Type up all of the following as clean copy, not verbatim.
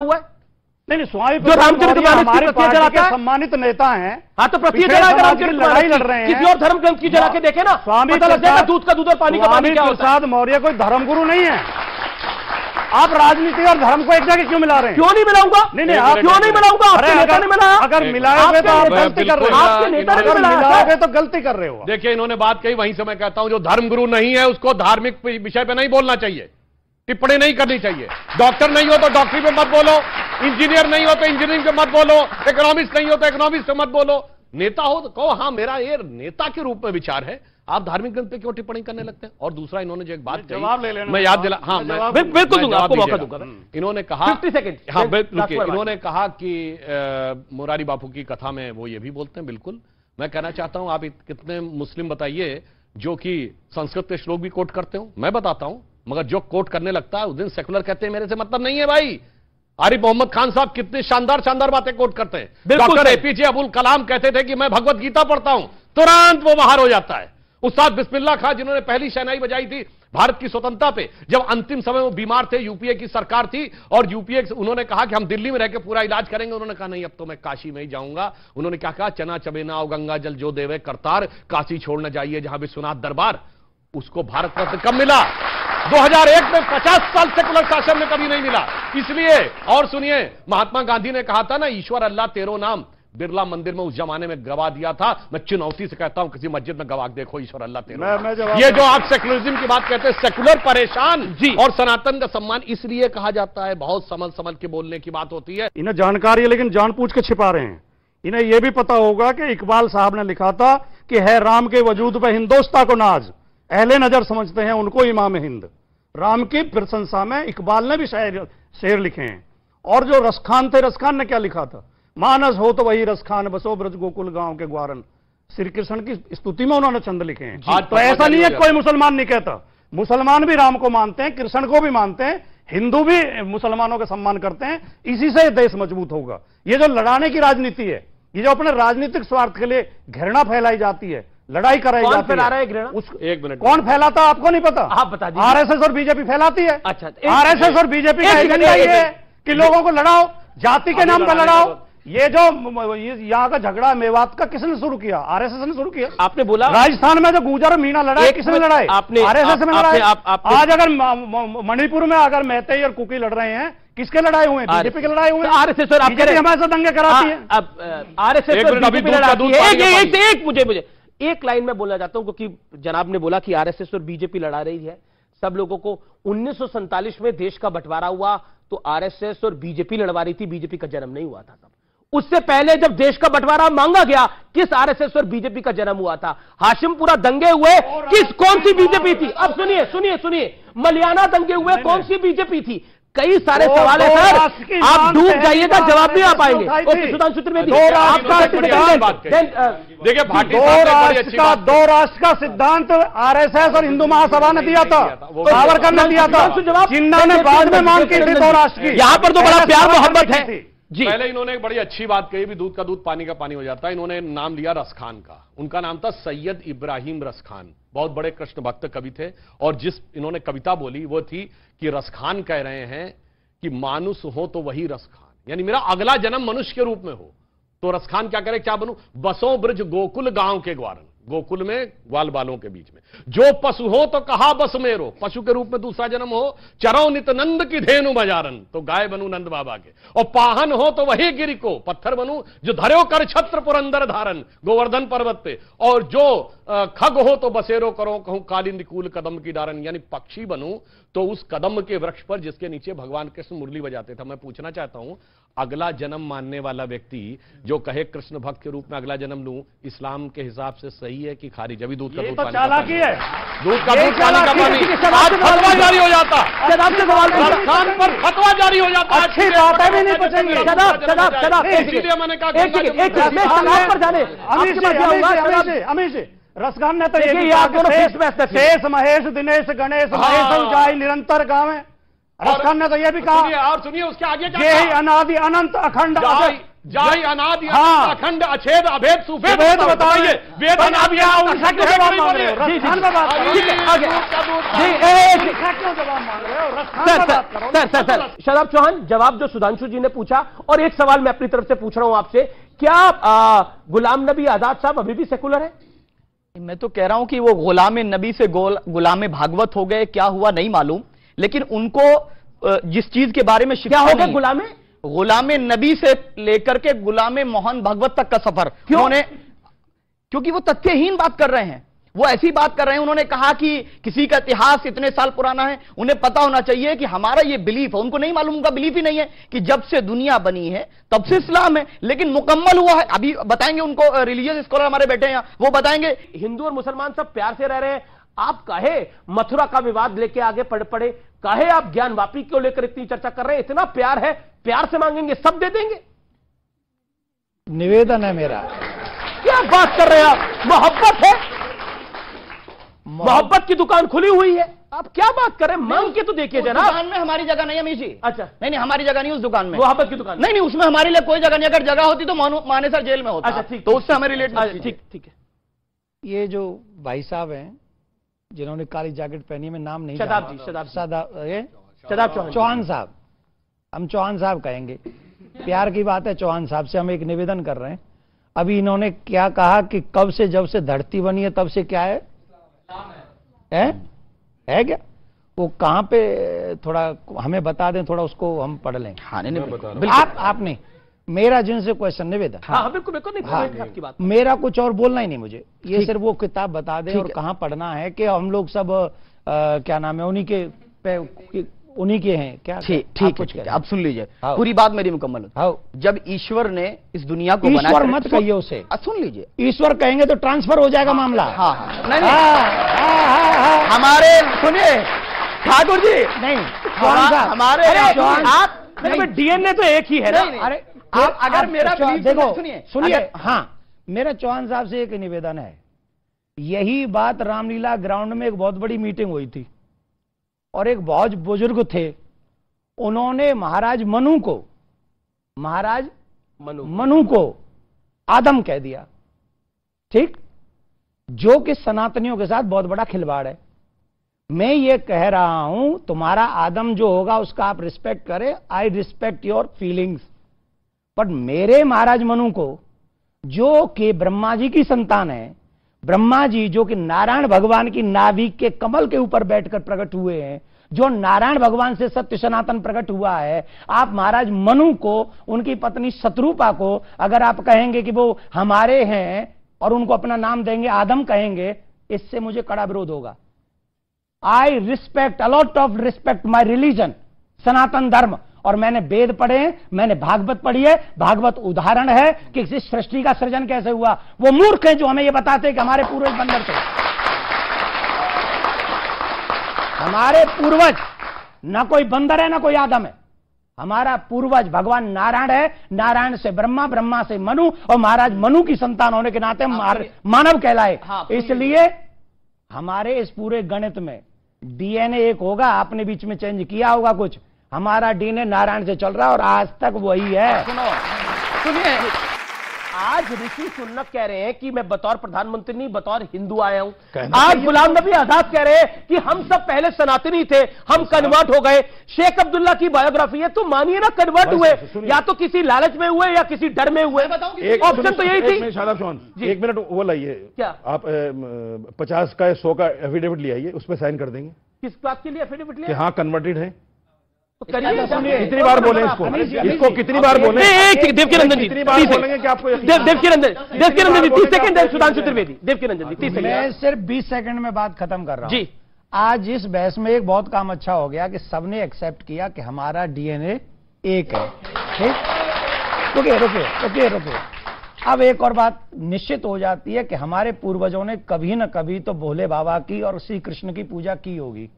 हुआ है? नहीं स्वामी जो रामचरित हमारे पार्टी के सम्मानित नेता हैं। हाँ तो प्रत्येक लड़ाई लड़ रहे हैं, किसी और धर्म ग्रंथ की जला के देखे ना, स्वामी पता लग जाएगा दूध का दूध और पानी का पानी क्या होता है। प्रसाद मौर्य कोई धर्मगुरु नहीं है। आप राजनीति और धर्म को एक जगह क्यों मिला रहे हैं? क्यों नहीं मिलाऊंगा? नहीं आप क्यों नहीं मिलाऊंगा? आपके नेता ने मिलाया। अगर मिलाओगे तो आप गलती कर रहे हो। आपके नेता ने मिलाओगे तो गलती कर रहे हो। देखिए इन्होंने बात कही, वहीं से मैं कहता हूं जो धर्मगुरु नहीं है उसको धार्मिक विषय पे नहीं बोलना चाहिए, टिप्पणी नहीं करनी चाहिए। डॉक्टर नहीं हो तो डॉक्टरी पे मत बोलो, इंजीनियर नहीं हो तो इंजीनियरिंग पे मत बोलो, इकोनॉमिस्ट नहीं हो तो इकोनॉमिक्स पे मत बोलो। नेता हो तो कहो हाँ मेरा ये नेता के रूप में विचार है, आप धार्मिक ग्रंथ पे क्यों टिप्पणी करने लगते हैं? और दूसरा इन्होंने जो एक बात कही, जवाब ले लेना, मैं याद दिला, हाँ मैं बिल्कुल दूंगा, आपको मौका दूंगा। इन्होंने कहा 50 सेकंड, हाँ बिल्कुल, इन्होंने कहा कि मुरारी बापू की कथा में वो ये भी बोलते हैं। बिल्कुल मैं कहना चाहता हूं, आप कितने मुस्लिम बताइए जो कि संस्कृत के श्लोक भी कोट करते हो? मैं बताता हूं, मगर जो कोट करने लगता है उस दिन सेकुलर कहते हैं मेरे से मतलब नहीं है भाई। आरिफ मोहम्मद खान साहब कितनी शानदार शानदार बातें कोट करते हैं। डॉक्टर एपीजे अब्दुल कलाम कहते थे कि मैं भगवत गीता पढ़ता हूं, तुरंत वो बाहर हो जाता है। उस्ताद बिस्मिल्लाह खान जिन्होंने पहली शहनाई बजाई थी भारत की स्वतंत्रता पे, जब अंतिम समय वो बीमार थे, यूपीए की सरकार थी और यूपीए उन्होंने कहा कि हम दिल्ली में रहकर पूरा इलाज करेंगे, उन्होंने कहा नहीं अब तो मैं काशी में ही जाऊंगा। उन्होंने क्या कहा, चना चबेना और गंगा जल जो देवे करतार, काशी छोड़ न जाइए जहां विश्वनाथ दरबार। उसको भारत रत्न कब मिला? 2001 में। 50 साल सेकुलर शासन में कभी नहीं मिला। इसलिए और सुनिए, महात्मा गांधी ने कहा था ना, ईश्वर अल्लाह तेरो नाम बिरला मंदिर में उस जमाने में गवा दिया था। मैं चुनौती से कहता हूं किसी मस्जिद में गवा देखो ईश्वर अल्लाह तेरो। ये जो आप सेकुलरिज्म की बात कहते हैं, सेकुलर परेशान जी, और सनातन का सम्मान इसलिए कहा जाता है, बहुत समझ समझ के बोलने की बात होती है। इन्हें जानकारी है लेकिन जानबूझ के छिपा रहे हैं। इन्हें यह भी पता होगा कि इकबाल साहब ने लिखा था कि है राम के वजूद पे हिंदोस्तां को नाज, अहले नजर समझते हैं उनको इमाम हिंद। राम की प्रशंसा में इकबाल ने भी शेर लिखे हैं। और जो रसखान थे, रसखान ने क्या लिखा था? मानस हो तो वही रसखान, बसो ब्रज गोकुल गांव के ग्वारन। श्री कृष्ण की स्तुति में उन्होंने छंद लिखे हैं। तो ऐसा नहीं है कोई मुसलमान नहीं कहता, मुसलमान भी राम को मानते हैं, कृष्ण को भी मानते हैं, हिंदू भी मुसलमानों का सम्मान करते हैं। इसी से देश मजबूत होगा। ये जो लड़ाने की राजनीति है, ये जो अपने राजनीतिक स्वार्थ के लिए घृणा फैलाई जाती है, लड़ाई कराई जाती है, फैला रहा है घृणा? एक मिनट, कौन फैलाता है आपको नहीं पता? आप बता दीजिए। आरएसएस और बीजेपी फैलाती है। अच्छा, आरएसएस और बीजेपी का एजेंडा ये है कि लोगों को लड़ाओ, जाति के नाम पर लड़ाओ। ये जो यहाँ का झगड़ा मेवात का किसने शुरू किया? आरएसएस ने शुरू किया। आपने बोला राजस्थान में जो गुर्जर और मीणा लड़ाई किसने लड़ाई? आरएसएस में लड़ाई। आज अगर मणिपुर में अगर मैतेई और कुकी लड़ रहे हैं, किसके लड़ाई हुए? बीजेपी के लड़ाई हुए। आरएसएस और बीजेपी हमारे साथ दंगे कराती है। आरएसएस और बीजेपी लड़ाती है। मुझे एक लाइन में बोलना चाहता हूं, क्योंकि जनाब ने बोला कि आरएसएस और बीजेपी लड़ा रही है। सब लोगों को 1947 में देश का बंटवारा हुआ तो आरएसएस और बीजेपी लड़वा रही थी, बीजेपी का जन्म नहीं हुआ था तब। उससे पहले जब देश का बंटवारा मांगा गया, किस आरएसएस और बीजेपी का जन्म हुआ था? हाशिमपुरा दंगे हुए, कौन सी बीजेपी थी? अब सुनिए, मलियाना दंगे हुए, कौन सी बीजेपी थी? कई सारे सवाल है सर, आप डूब जाइएगा, जवाब नहीं आ पाएंगे। ओके, सुधांशु त्रिवेदी, आपका देखिए, दो राष्ट्र का सिद्धांत आरएसएस और हिंदू महासभा ने दिया था, सावरकर ने दिया था, जिन्ना ने बाद में मांग की थी दो राष्ट्र की। यहाँ पर तो बड़ा प्यार मोहब्बत है जी। पहले इन्होंने एक बड़ी अच्छी बात कही, भी दूध का दूध पानी का पानी हो जाता है। इन्होंने नाम लिया रसखान का। उनका नाम था सैयद इब्राहिम रसखान, बहुत बड़े कृष्ण भक्त कवि थे। और जिस इन्होंने कविता बोली वो थी कि रसखान कह रहे हैं कि मानुष हो तो वही रसखान, यानी मेरा अगला जन्म मनुष्य के रूप में हो। तो रसखान क्या करे, क्या बनूं? बसों ब्रज गोकुल गांव के ग्वारन, गोकुल में ग्वाल बालों के बीच में। जो पशु हो तो कहा बस मेरो, पशु के रूप में दूसरा जन्म हो। चरो नित नंद की धेनु बजारन, तो गाय बनू नंद बाबा के। और पाहन हो तो वही गिरि को, पत्थर बनू जो धर्यो कर छत्र पुरंदर धारन, गोवर्धन पर्वत पे। और जो खग हो तो बसेरो करो कहूं कालिंदी कूल कदम की डारन, यानी पक्षी बनूं तो उस कदम के वृक्ष पर जिसके नीचे भगवान कृष्ण मुरली बजाते थे। मैं पूछना चाहता हूं, अगला जन्म मानने वाला व्यक्ति जो कहे कृष्ण भक्त के रूप में अगला जन्म लूं, इस्लाम के हिसाब से सही है कि खारिज? अभी दूध का दूध पानी चालाकी है, दूध का दूध पानी का पानी। आज फतवा जारी हो जाता, रसखान पर फतवा जारी हो जाता। अच्छी बातें भी नहीं बचेंगी। इसीलिए मैंने कहा अमीश रसखान ने तो शेष महेश दिनेश गणेश महेश उजाई निरंतर गावे। रसखान ने तो यह भी कहा, और सुनिए उसके आगे ये ही अनादि अनंत अखंड जाय अनादि हाँ। अखंड अछेद अभेद सुभेद वेद बताइए, वेद आप यहाँ उनका क्यों जवाब मांग रहे हो? राजस्थान में बात करो। ठीक है, आगे। उनका क्यों जवाब मांग रहे हो? राजस्थान में बात करो। सर शदाब चौहान, जवाब जो सुधांशु जी ने पूछा, और एक सवाल मैं अपनी तरफ से पूछ रहा हूं आपसे, क्या गुलाम नबी आजाद साहब अभी भी सेकुलर है? मैं तो कह रहा हूं कि वो गुलाम नबी से गुलाम भागवत हो गए, क्या हुआ नहीं मालूम, लेकिन उनको जिस चीज के बारे में क्या हो गए? गुलाम नबी से लेकर के गुलाम मोहन भागवत तक का सफर उन्होंने, क्योंकि वो तथ्यहीन बात कर रहे हैं, वो ऐसी बात कर रहे हैं। उन्होंने कहा कि किसी का इतिहास इतने साल पुराना है, उन्हें पता होना चाहिए कि हमारा ये बिलीफ है। उनको नहीं मालूम, उनका बिलीफ ही नहीं है कि जब से दुनिया बनी है तब से इस्लाम है, लेकिन मुकम्मल हुआ है। अभी बताएंगे उनको, रिलीजियस स्कॉलर हमारे बैठे हैं, वो बताएंगे। हिंदू और मुसलमान सब प्यार से रह रहे हैं, आप कहे मथुरा का विवाद लेके आगे पड़े, कहे आप ज्ञान वापी को लेकर इतनी चर्चा कर रहे हैं, इतना प्यार है, प्यार से मांगेंगे सब दे देंगे। निवेदन है मेरा। क्या बात कर रहे हैं आप? मोहब्बत है, मोहब्बत की दुकान खुली हुई है, आप क्या बात कर रहे हैं? मांग के तो देखिए जनाब। दुकान में हमारी जगह नहीं है अमीर जी। अच्छा, नहीं हमारी जगह नहीं उस दुकान में, मोहब्बत की दुकान। नहीं उसमें हमारे लिए कोई जगह नहीं। अगर जगह होती तो माने सर जेल में होता। अच्छा ठीक, तो उससे हमें रिलेट। ठीक है। ये जो भाई साहब हैं जिन्होंने काली जैकेट पहनी, में नाम नहीं, शदाब जी, शदाब चौहान साहब, हम चौहान साहब कहेंगे, प्यार की बात है। चौहान साहब से हम एक निवेदन कर रहे हैं। अभी इन्होंने क्या कहा कि कब से, जब से धरती बनी है तब से क्या है क्या? वो कहां पे, थोड़ा हमें बता दें, थोड़ा उसको हम पढ़ लें। हाँ नहीं, आपने मेरा जिनसे क्वेश्चन निवेदन। हाँ बिल्कुल नहीं, आपकी बात। मेरा कुछ और बोलना ही नहीं मुझे, ये सिर्फ वो किताब बता दें और कहां पढ़ना है, कि हम लोग सब क्या नाम है उन्हीं के हैं क्या? ठीक है, आप सुन लीजिए, पूरी बात मेरी मुकम्मल होती। जब ईश्वर ने इस दुनिया को बनाया, ईश्वर मत कहिए उसे, सुन लीजिए। ईश्वर कहेंगे तो ट्रांसफर हो जाएगा मामला। नहीं हमारे सुनिए ठाकुर जी, नहीं हमारे आप डीएनए तो एक ही है ना। अरे आप अगर मेरा देखो, सुनिए, हाँ मेरा चौहान साहब से एक निवेदन है। यही बात रामलीला ग्राउंड में एक बहुत बड़ी मीटिंग हुई थी, और एक बहुत बुजुर्ग थे, उन्होंने महाराज मनु को आदम कह दिया। ठीक, जो कि सनातनियों के साथ बहुत बड़ा खिलवाड़ है। मैं ये कह रहा हूं, तुम्हारा आदम जो होगा उसका आप रिस्पेक्ट करें, I respect your feelings, but मेरे महाराज मनु को, जो कि ब्रह्मा जी की संतान है, ब्रह्मा जी जो कि नारायण भगवान की नाभि के कमल के ऊपर बैठकर प्रकट हुए हैं, जो नारायण भगवान से सत्य सनातन प्रकट हुआ है, आप महाराज मनु को, उनकी पत्नी शत्रुपा को अगर आप कहेंगे कि वो हमारे हैं और उनको अपना नाम देंगे, आदम कहेंगे, इससे मुझे कड़ा विरोध होगा। I respect, a lot of respect my religion, Sanatan Dharma, और मैंने वेद पढ़े हैं, मैंने भागवत पढ़ी है। भागवत उदाहरण है कि इस सृष्टि का सृजन कैसे हुआ। वो मूर्ख हैं जो हमें ये बताते हैं कि हमारे पूर्वज बंदर थे। हमारे पूर्वज ना कोई बंदर है ना कोई आदम है, हमारा पूर्वज भगवान नारायण है। नारायण से ब्रह्मा, ब्रह्मा से मनु, और महाराज मनु की संतान होने के नाते मानव कहलाए। इसलिए हमारे इस पूरे गणित में डीएनए एक होगा, आपने बीच में चेंज किया होगा कुछ, हमारा डीएनए नारायण से चल रहा है और आज तक वही है। सुनिए, आज ऋषि सुन्नत कह रहे हैं कि मैं बतौर प्रधानमंत्री नहीं, बतौर हिंदू आया हूं। आज गुलाम नबी आजाद कह रहे हैं कि हम सब पहले सनातनी थे, हम कन्वर्ट हो गए। शेख अब्दुल्ला की बायोग्राफी है, तो मानिए ना कन्वर्ट हुए, या तो किसी लालच में हुए या किसी डर में हुए। ऑप्शन तो यही थी। शादाब चौहान, एक मिनट वो लाइए, क्या आप 50 का 100 का एफिडेविट ले आइए, उस पर साइन कर देंगे। किस बात के लिए एफिडेविट लिया? हाँ कन्वर्टेड है। कितनी बार बोले इसको कितनी बार बोले? देवकीनंदन जी, कितनी बार बोलेंगे कि आपको देवकीनंदन जी 30 सेकंड, सुधांशु त्रिवेदी, देवकीनंदन जी 30 सेकंड। मैं सिर्फ 20 सेकंड में बात खत्म कर रहा हूं जी। आज इस बहस में एक बहुत काम अच्छा हो गया कि सबने एक्सेप्ट किया कि हमारा डीएनए एक है। ठीक, रुकिए। अब एक और बात निश्चित हो जाती है कि हमारे पूर्वजों ने कभी न कभी तो भोले बाबा की और श्री कृष्ण की पूजा की होगी।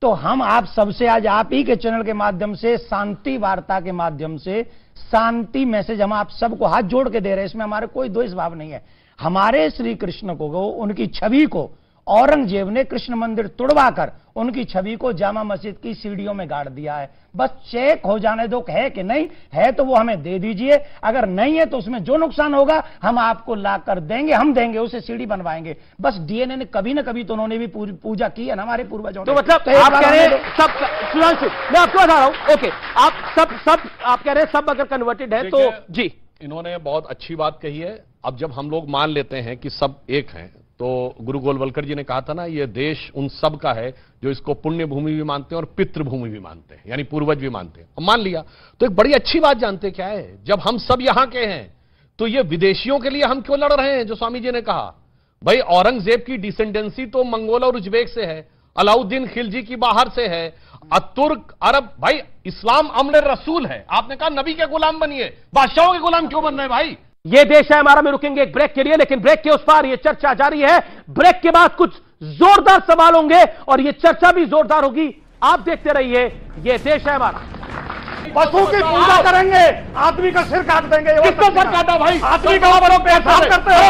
तो हम आप सबसे आज आप ही के चैनल के माध्यम से, शांति वार्ता के माध्यम से शांति मैसेज हम आप सबको हाथ जोड़ के दे रहे हैं। इसमें हमारे कोई द्वेष भाव नहीं है। हमारे श्री कृष्ण को, उनकी छवि को औरंगजेब ने कृष्ण मंदिर तुड़वाकर उनकी छवि को जामा मस्जिद की सीढ़ियों में गाड़ दिया है। बस चेक हो जाने दो है कि नहीं है, तो वो हमें दे दीजिए, अगर नहीं है तो उसमें जो नुकसान होगा हम आपको ला कर देंगे, हम देंगे, उसे सीढ़ी बनवाएंगे। बस डीएनए ने कभी ना कभी तो उन्होंने भी पूजा की है ना हमारे पूर्वजों ने। तो मतलब आप कह रहे हैं सब, सुधांशु मैं आपको बता रहा हूं, ओके आप सब आप कह रहे हैं सब अगर कन्वर्टेड है तो जी। इन्होंने बहुत अच्छी बात कही है। अब जब हम लोग मान लेते हैं कि सब एक हैं, तो गुरु गोलवलकर जी ने कहा था ना, ये देश उन सब का है जो इसको पुण्य भूमि भी मानते हैं और पितृभूमि भी मानते हैं, यानी पूर्वज भी मानते हैं। मान लिया तो एक बड़ी अच्छी बात जानते क्या है, जब हम सब यहां के हैं तो ये विदेशियों के लिए हम क्यों लड़ रहे हैं? जो स्वामी जी ने कहा, भाई औरंगजेब की डिसेंडेंसी तो मंगोल और उज्बेक से है, अलाउद्दीन खिलजी की बाहर से है, तुर्क अरब, भाई इस्लाम अम्ल रसूल है। आपने कहा नबी के गुलाम बनिए, बादशाहों के गुलाम क्यों बन रहे हैं भाई? ये देश है हमारा। में रुकेंगे एक ब्रेक के लिए, लेकिन ब्रेक के उस पार ये चर्चा जारी है। ब्रेक के बाद कुछ जोरदार सवाल होंगे और ये चर्चा भी जोरदार होगी। आप देखते रहिए, ये देश है हमारा। पशु की पूजा करेंगे, आदमी का सिर काट देंगे। किसका सर काटा भाई? आदमी का पेशाब करते हो।